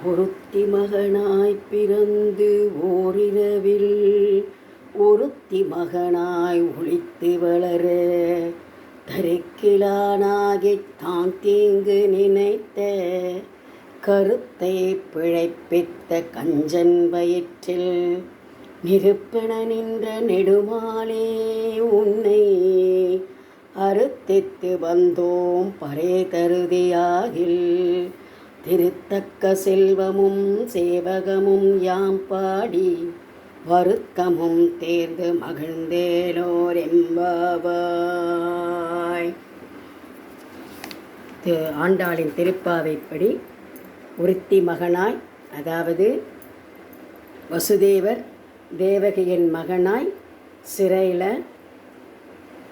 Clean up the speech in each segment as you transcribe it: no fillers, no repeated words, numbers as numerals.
ஒருத்தி மகனாய் பிறந்து ஓரிரவில் ஒருத்தி மகனாய் ஒளித்து வளர தரிக்கிலானாகித் தான் தீங்கு நினைத்த கருத்தை பிழைப்பித்த கஞ்சன் வயிற்றில் நிருப்பென நின்ற நெடுமாலே உன்னை அறுத்தித்து வந்தோம் பரே தருதியாகில் திருத்தக்க செல்வமும் சேவகமும் யாம் பாடி வருத்தமும் தேர்ந்து மகிழ்ந்தேலோர் எம்பாவாய். ஆண்டாளின் திருப்பாவைப்படி ஒருத்தி மகனாய், அதாவது வசுதேவர் தேவகியின் மகனாய் சிறையில்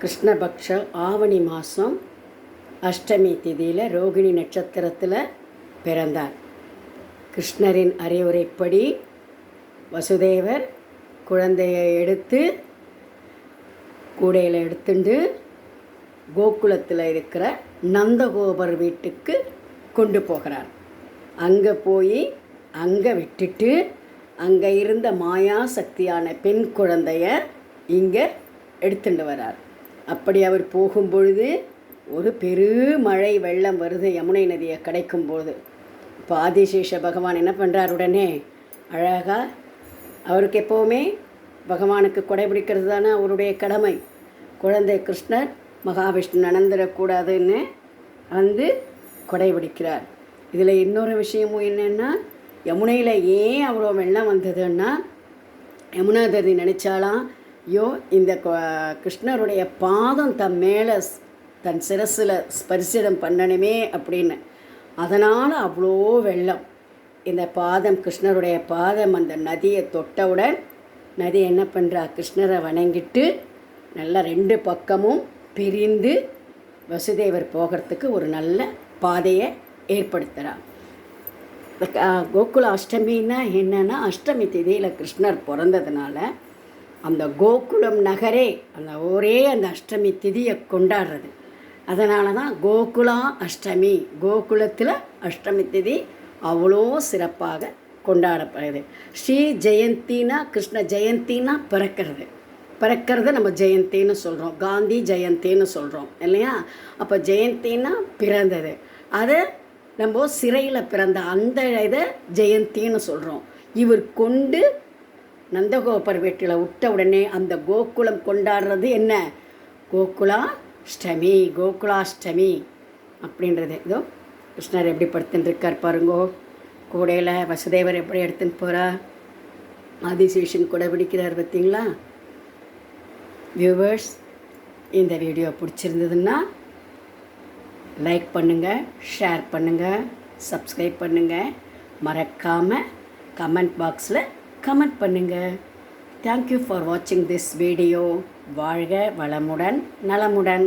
கிருஷ்ணபக்ஷ ஆவணி மாதம் அஷ்டமி திதியில் ரோகிணி நட்சத்திரத்தில் பிறந்தார். கிருஷ்ணரின் அறிவுரைப்படி வசுதேவர் குழந்தையை எடுத்து கூடையில் எடுத்துட்டு கோகுலத்தில் இருக்கிற நந்தகோபர் வீட்டுக்கு கொண்டு போகிறார். அங்கே போய் அங்கே விட்டுட்டு அங்கே இருந்த மாயா சக்தியான பெண் குழந்தைய இங்கே எடுத்துட்டு வரார். அப்படி அவர் போகும்பொழுது ஒரு பெருமழை வெள்ளம் வருது யமுனை நதியை கிடைக்கும்போது. இப்போ ஆதிசேஷ பகவான் என்ன பண்ணுறார், உடனே அழகாக, அவருக்கு எப்போவுமே பகவானுக்கு கொடை பிடிக்கிறது தானே அவருடைய கடமை. குழந்தை கிருஷ்ணர் மகாவிஷ்ணு நடந்துடக்கூடாதுன்னு வந்து கொடை பிடிக்கிறார். இதில் இன்னொரு விஷயமும் என்னென்னா, யமுனையில் ஏன் அவ்வளோ வெள்ளம் வந்ததுன்னா, யமுனா நதி நினச்சாலாம், ஐயோ இந்த கிருஷ்ணருடைய பாதம் தன் மேலே தன் சிரசில் ஸ்பரிசிடம் பண்ணணுமே அப்படின்னு. அதனால் அவ்வளோ வெள்ளம். இந்த பாதம், கிருஷ்ணருடைய பாதம் அந்த நதியை தொட்டவுடன் நதி என்ன பண்ணுறா, கிருஷ்ணரை வணங்கிட்டு நல்லா ரெண்டு பக்கமும் பிரிந்து வசுதேவர் போகிறதுக்கு ஒரு நல்ல பாதையை ஏற்படுத்துகிறார். கோகுல அஷ்டமின்னா என்னென்னா, அஷ்டமி திதியில் கிருஷ்ணர் பிறந்ததுனால அந்த கோகுலம் நகரே அந்த ஒரே அந்த அஷ்டமி திதியை கொண்டாடுறது. அதனால தான் கோகுலா அஷ்டமி, கோகுலத்தில் அஷ்டமி திதி அவ்வளோ சிறப்பாக கொண்டாடப்படுது. ஸ்ரீ ஜெயந்தினா, கிருஷ்ண ஜெயந்தினா பிறக்கிறது நம்ம ஜெயந்தின்னு சொல்கிறோம், காந்தி ஜெயந்தின்னு சொல்கிறோம் இல்லையா. அப்போ ஜெயந்தின்னா பிறந்தது, அதை நம்ம சிறையில் பிறந்த அந்த இதை ஜெயந்தின்னு சொல்கிறோம். இவர் கொண்டு நந்தகோபர் வீட்டில் விட்ட உடனே அந்த கோகுலம் கொண்டாடுறது என்ன, கோகுலாஷ்டமி, கோகுலாஷ்டமி அப்படின்றது. இதோ கிருஷ்ணர் எப்படி படுத்துன்னு இருக்கார் பாருங்கோ, கூடையில் வசுதேவர் எப்படி எடுத்துன்னு போகிறார், ஆதிசேஷன் கூட பிடிக்கிறார் பார்த்தீங்களா. வியூவர்ஸ், இந்த வீடியோ பிடிச்சிருந்ததுன்னா லைக் பண்ணுங்கள், ஷேர் பண்ணுங்கள், சப்ஸ்கிரைப் பண்ணுங்கள், மறக்காமல் கமெண்ட் பாக்ஸில் கமெண்ட் பண்ணுங்கள். தேங்க்யூ ஃபார் வாட்சிங் திஸ் வீடியோ. வாழ்க வளமுடன் நலமுடன்.